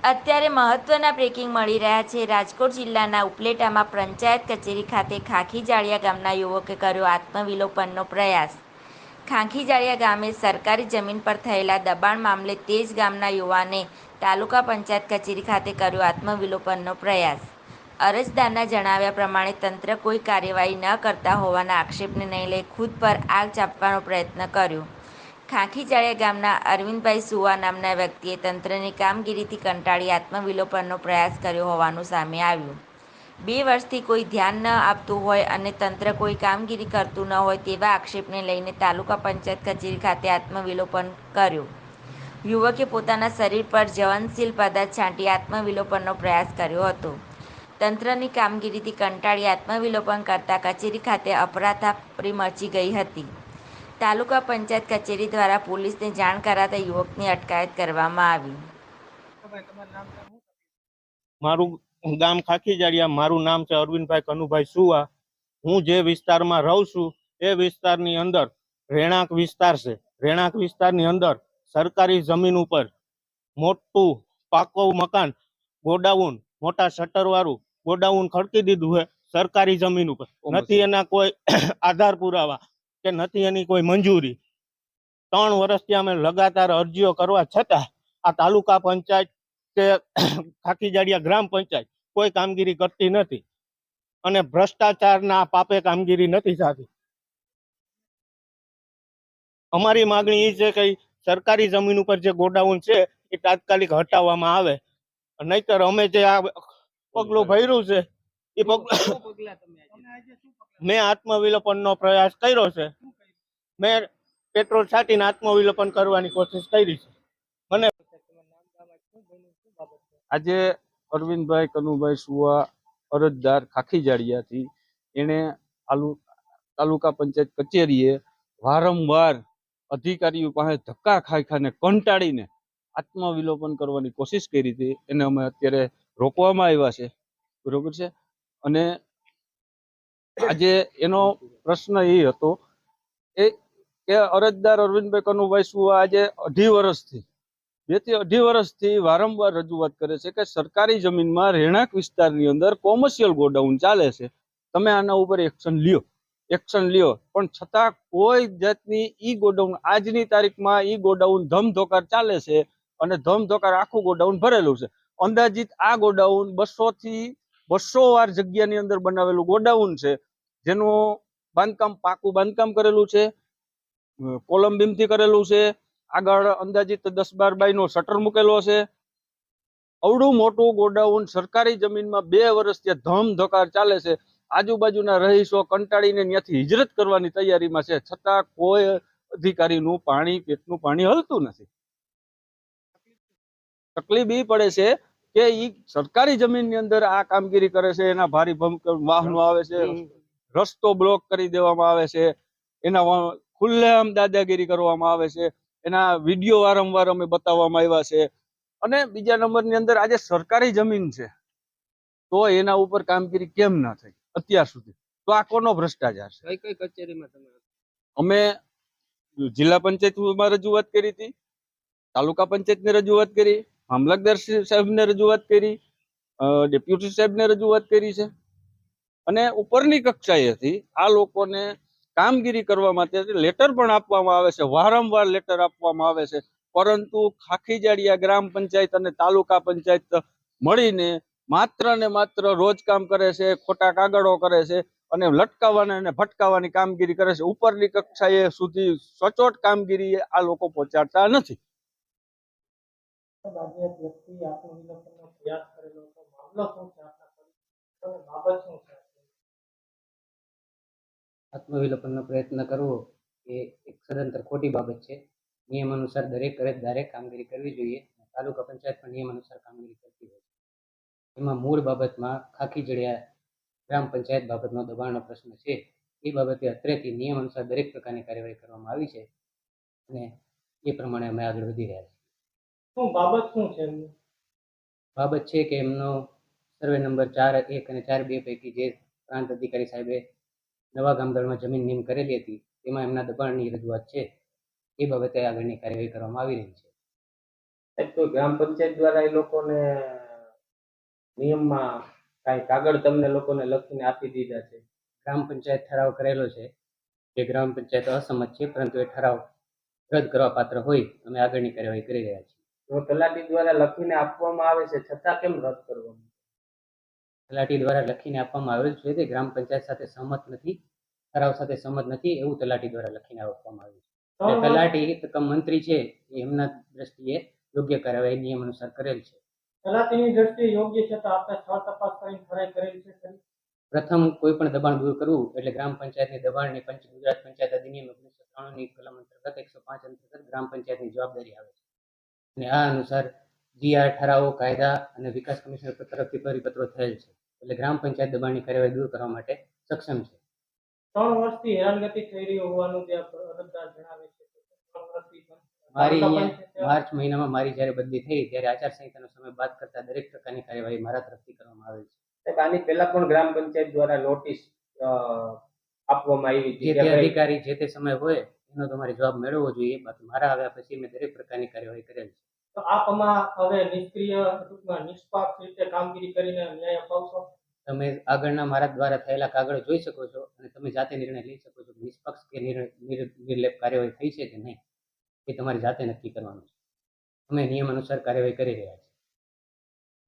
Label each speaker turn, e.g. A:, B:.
A: અત્યારે મહત્વના બ્રેકિંગ મળી રહ્યા છે। રાજકોટ જિલ્લાના ઉપલેટામાં પંચાયત કચેરી ખાતે ખાખીજાળિયા ગામના યુવકે કર્યો આત્મવિલોપનનો પ્રયાસ। ખાખીજાળિયા ગામે સરકારી જમીન પર થયેલા દબાણ મામલે તે જ ગામના યુવાને તાલુકા પંચાયત કચેરી ખાતે કર્યો આત્મવિલોપનનો પ્રયાસ। અરજદારના જણાવ્યા પ્રમાણે તંત્ર કોઈ કાર્યવાહી ન કરતા હોવાના આક્ષેપને નહીં લઈ ખુદ પર આગ ચાંપવાનો પ્રયત્ન કર્યો। ખાખીજાળિયા ગામના અરવિંદભાઈ સુવા નામના વ્યક્તિએ તંત્રની કામગીરીથી કંટાળી આત્મવિલોપનનો પ્રયાસ કર્યો હોવાનું સામે આવ્યું। 2 વર્ષથી કોઈ ધ્યાન ન આપતું હોય અને તંત્ર કોઈ કામગીરી કરતું ન હોય તેવા આક્ષેપને લઈને તાલુકા પંચાયત કચેરી ખાતે આત્મવિલોપન કર્યો। યુવકે પોતાના શરીર પર જ્વલનશીલ પદાર્થ છાંટી આત્મવિલોપનનો પ્રયાસ કર્યો હતો। તંત્રની કામગીરીથી કંટાળી આત્મવિલોપન કરતા કચેરી ખાતે અફરાતફરી મચી ગઈ હતી। તાલુકા પંચાયત કચેરી દ્વારા પોલીસને જાણ કરાતા યુવકની અટકાયત કરવામાં આવી।
B: મારું ગામ ખાખીજાળિયા, મારું નામ છે અરવિંદભાઈ કનુભાઈ સુવા। હું જે વિસ્તારમાં રહું છું એ વિસ્તારની અંદર રહેણાંક વિસ્તાર છે। રહેણાંક વિસ્તારની અંદર સરકારી જમીન ઉપર મોટું પાકું મકાન, ગોડાઉન, મોટા શટર વાળું ગોડાઉન ખડકી દીધું છે સરકારી જમીન ઉપર। નથી એના કોઈ આધાર પુરાવા કે નથી એની કોઈ મંજૂરી। 3 વર્ષથી અમે લગાતાર અરજીઓ કરવા છતાં આ તાલુકા પંચાયત કે ખાખીજાળિયા ગ્રામ પંચાયત કોઈ કામગીરી કરતી નથી અને ભ્રષ્ટાચારના પાપે કામગીરી નથી થતી। અમારી માગણી એ છે કે સરકારી જમીન ઉપર જે ગોડાઉન છે એ તાત્કાલિક હટાવવામાં આવે, નહીતર અમે જે આ પગલું ભર્યું છે એ મેં આત્મવિલોપનનો પ્રયાસ કર્યો છે। મેં પેટ્રોલ છાંટીને આત્મવિલોપન કરવાની કોશિશ કરી છે। મને
C: આજે અરવિંદભાઈ કનુભાઈ સુવા અરજદાર ખાખીજાળિયાથી એણે તાલુકા પંચાયત કચેરીએ વારંવાર અધિકારીઓ પાસે ધક્કા ખાઈને કંટાળીને આત્મવિલોપન કરવાની કોશિશ કરી હતી। એને અમે અત્યારે રોકવામાં આવ્યા છે, બરોબર છે। અને આજે એનો પ્રશ્ન એ હતો કે અરજદાર અરવિંદભાઈ કનુભાઈ સુવા આજે 2.5 વર્ષથી 2 થી 2.5 વર્ષથી વારંવાર રજૂઆત કરે છે કે સરકારી જમીનમાં રહેણાંક વિસ્તારની અંદર કોમર્શિયલ ગોડાઉન ચાલે છે, તમે આના ઉપર એક્શન લ્યો। પણ છતાં કોઈ જાતની ઈ ગોડાઉન આજની તારીખમાં ઈ ગોડાઉન ધમધોકાર ચાલે છે અને ધમધોકાર આખું ગોડાઉન ભરેલું છે। અંદાજિત આ ગોડાઉન 200 થી 200 વાર જગ્યાની અંદર બનાવેલું ગોડાઉન છે, જેનું બાંધકામ પાકું બાંધકામ કરેલું છે, કોલમ બીમથી કરેલું છે, આગળ અંદાજિત 10-12 બાયનો શટર મૂકેલો છે। અવડું મોટું ગોડાઉન સરકારી જમીનમાં 2 વર્ષથી ધમધોકાર ચાલે છે। આજુબાજુના રહીશો કંટાળીને ત્યાંથી હિજરત કરવાની તૈયારીમાં છે, છતાં કોઈ અધિકારીનું પેટનું પાણી હલતું નથી। તકલીફ એ પડે છે કે ઈ સરકારી જમીનની અંદર આ કામગીરી કરે છે, એના ભારી વાહનો આવે છે, રસ્તો બ્લોક કરી દેવામાં આવે છે, એના ખુલ્લેઆમ દાદાગીરી કરવામાં આવે છે, એના વિડીયો વારંવાર અમે બતાવવામાં આવ્યા છે। અને બીજા નંબરની અંદર આજે સરકારી જમીન છે તો એના ઉપર કામગીરી કેમ ના થઈ અત્યાર સુધી? તો આ કોનો ભ્રષ્ટાચાર છે? કઈ કચેરીમાં તમે? અમે જિલ્લા પંચાયતમાં રજૂઆત કરી હતી, તાલુકા પંચાયતને રજૂઆત કરી, મામલતદાર સાહેબને રજૂઆત કરી, ડેપ્યુટી સાહેબને રજૂઆત કરી છે અને ઉપરની કક્ષાએથી આ લોકોને કામગીરી કરવા માટે લેટર પણ આપવામાં આવે છે, વારંવાર લેટર આપવામાં આવે છે, પરંતુ ખાખીજાળિયા ગ્રામ પંચાયત અને તાલુકા પંચાયત મળીને માત્ર ને માત્ર રોજ કામ કરે છે, ખોટા કાગળો કરે છે અને લટકાવવાની અને ભટકાવવાની કામગીરી કરે છે। ઉપરની કક્ષાએ સુધી સચોટ કામગીરી આ લોકો પહોંચાડતા નથી।
D: આત્મવિલોપનનો પ્રયત્ન કરવો એ એક સદંતર ખોટી બાબત છે। નિયમ અનુસાર દરેક અરજદારે કામગીરી કરવી જોઈએ। તાલુકા પંચાયત પણ નિયમ અનુસાર કામગીરી કરતી હોય છે। એમાં મૂળ બાબતમાં ખાખીજાળિયા ગ્રામ પંચાયત બાબતનો દબાણનો પ્રશ્ન છે, એ બાબતે અત્રેથી નિયમ અનુસાર દરેક પ્રકારની કાર્યવાહી કરવામાં આવી છે અને એ પ્રમાણે અમે આગળ વધી રહ્યા છીએ। બાબત છે કે એમનો સર્વે નંબર 4-1 અને 4-2 પૈકી જે પ્રાંત અધિકારી સાહેબે નવા ગામદળમાં જમીન નીમ કરેલી હતી તેમાં એમના દબાણની રજૂઆત છે, એ બાબતે આગળની કાર્યવાહી કરવામાં આવી રહી છે।
E: તો ગ્રામ પંચાયત દ્વારા એ લોકોને નિયમમાં કાંઈ કાગળ તમને લોકોને લખીને આપી દીધા છે?
D: ગ્રામ પંચાયત ઠરાવ કરેલો છે જે ગ્રામ પંચાયત અસંમત છે, પરંતુ એ ઠરાવ રદ કરવા પાત્ર હોય અમે આગળની કાર્યવાહી કરી રહ્યા છીએ.
E: તો તલાટી દ્વારા લખીને આપવામાં આવે છે છતાં કેમ રદ કરવામાં?
D: તલાટી દ્વારા લખીને આપવામાં આવેલ છે તે ગ્રામ પંચાયત સાથે સહમત નથી, ઠરાવ સાથે સહમત નથી એવું તલાટી દ્વારા લખીને આપવામાં આવ્યું છે. એટલે તલાટી તકમ મંત્રી છે એ એમના દ્રષ્ટિએ યોગ્ય કાર્યવાહી નિયમ અનુસાર કરેલ છે.
F: તલાટીની દ્રષ્ટિએ યોગ્ય છે તો આપણે સ્થળ તપાસ કરીને ખરાઈ કરેલી છે ખરી?
D: પ્રથમ કોઈ પણ દબાણ દૂર કરવું એટલે ગ્રામ પંચાયતની દબાણની ગુજરાત પંચાયત અધિનિયમ 1993 ની કલમ અંતર્ગત 105 અંતર્ગત ગ્રામ પંચાયતની જવાબદારી આવે છે અને આ અનુસાર જીઆર ઠરાવો કાયદા અને વિકાસ કમિશનર તરફથી પરિપત્રો થયેલ છે. એટલે ગ્રામ પંચાયત દબાણની કાર્યવાહી દૂર કરવા માટે સક્ષમ છે.
F: 3 વર્ષથી હેરાનગતિ થઈ રહી હોવાનું જે અરજદાર જણાવે છે. 3 વર્ષથી
D: મારી અહીંયા માર્ચ મહિનામાં મારી જ્યારે બદલી થઈ ત્યારે આચારસંહિતાનો સમય બાદ કરતા દરેક પ્રકારની કાર્યવાહી મારા તરફથી કરવામાં આવેલ છે.
E: સાહેબ, આની પહેલા પણ ગ્રામ પંચાયત દ્વારા નોટિસ આપવામાં આવી
D: જે
E: હતી?
D: તે અધિકારી જે તે સમય હોય એનો તમારે જવાબ મેળવવો જોઈએ. બાકી મારા આવ્યા પછી મેં દરેક પ્રકારની કાર્યવાહી કરેલ છે.
F: તો આપ આમાં હવે નિષ્ક્રિય ટૂંકમાં નિષ્પાક્ષ રીતે કામગીરી કરીને ન્યાય અપાવશો?
D: તમે આગળના મારા દ્વારા થયેલા કાગળો જોઈ શકો છો અને તમે જાતે નિર્ણય લઈ શકો છો કે નિષ્પક્ષ કે નિર્લેપ કાર્યવાહી થઈ છે કે નહીં એ તમારી જાતે નક્કી કરવાનું છે. અમે નિયમ અનુસાર કાર્યવાહી કરી રહ્યા છીએ.